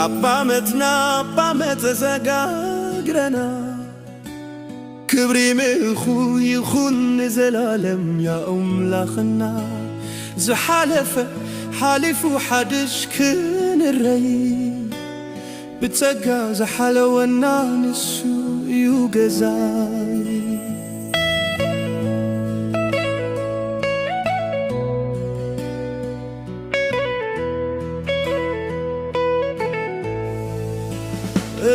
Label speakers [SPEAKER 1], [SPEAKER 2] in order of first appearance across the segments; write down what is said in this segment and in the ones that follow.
[SPEAKER 1] كابامتنا بامت زقاقرنا كبري مخو يخون زلالم يا أملاخنا زحالف حالف وحدش كن الري بتسقى زحالونا نسو يوغزاي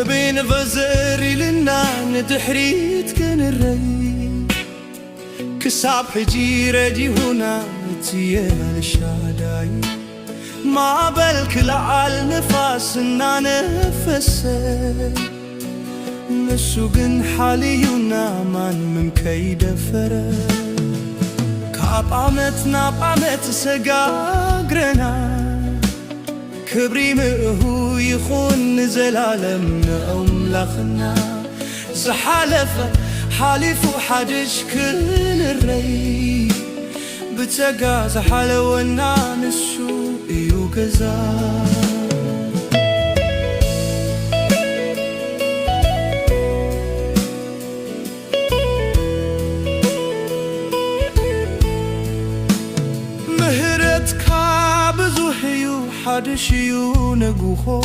[SPEAKER 1] بين فزري لنا ندحريت كن الري كساب حجيرة دي هنا تيال الشاداي ما بالك لعال نفاسنا نفسي نسوقن حالينا من كيد فرق كابامتنا بامت سقاقرنا كبري مهو يخون زلالمنا أملاخنا زحالفة حالف وحدش كل الري بتسقى زحالونا نسو يوغزا حدشيو نقوخو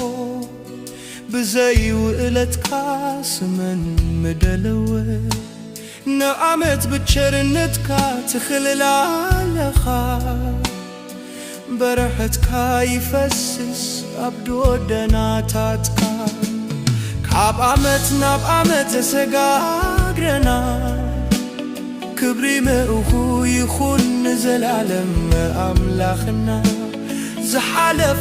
[SPEAKER 1] بزي وقلت كاسمن مدلوه نعمت بتشرنتكا تخلل علخا برحتكا يفسس أبدو دناتاتكا كاب عمتنا بعمت سقاقرنا كبري مأخو يخون زلالم أملاخنا زحالف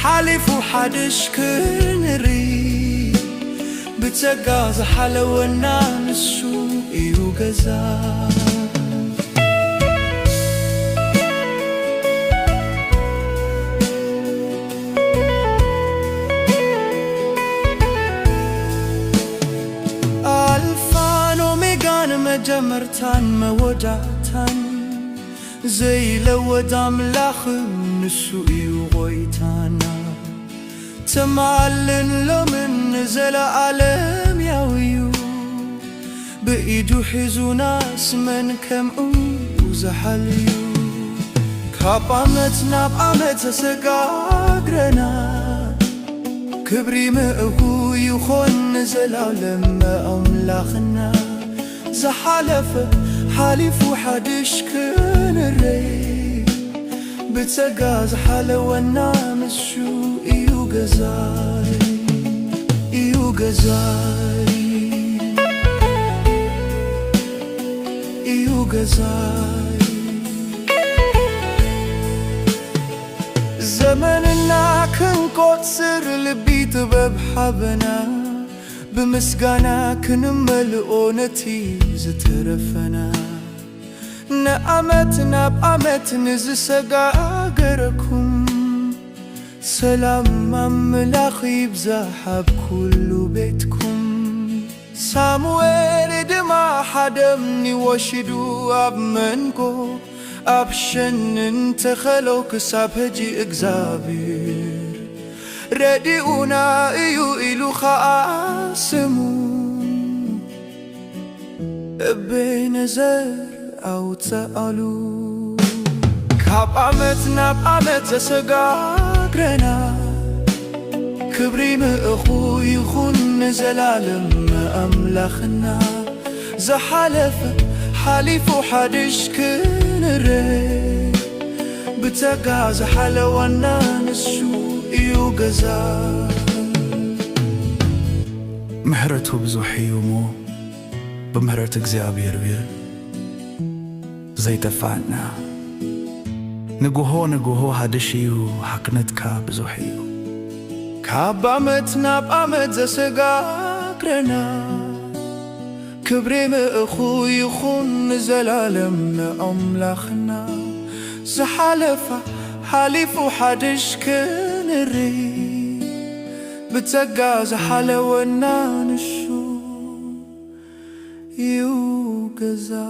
[SPEAKER 1] حالف وحدش كنري بتسقى زحالونا نسو يوغزا ألفان وميغان مجمرتان موجاتان زي لود أملاخ نسو يغويتانا تمعلن لمن نزل عالم ياويو بإيدو حزو ناس من كم وزحليو كابامتنا بعمت سقاقرنا كبري مأهو يخون نزل عالم أملاخنا زحالف حالف وحدش كن الري بتسقى زحالونا نسو يوغزاي يوغزاي يوغزاي زمننا كنقوت سر لبيت ببحبنا بمسقانا كنملؤونتي زترفنا نعمتنا بعمت نزسقاقركم سلام أملاخ يبزاح بكل بيتكم سامويل دما حدمني وشدو أبمنكو أبشن انتخلو كساب هجي اكزابير رديونا ايو إلو خاسمو بين زر أو تسألو كاب عمتنا بعمت زسقاقرنا كبري مأخو يخون زلالم أملاخنا زحالف حالف وحدش كنري بتقى زحالونا نسو يوغزا محرته بزوحي يومو بمهرة እግዚአብሔር بير زي تفعنا نقوهو هادشيو حكنتكا بزوحيو كاب عمتنا بعمت زسقاقرنا كبري مأخو يخون زلالمنا أملاخنا زحالفة حالف وحدش كنري بتسقى زحالونا نشو يوغزا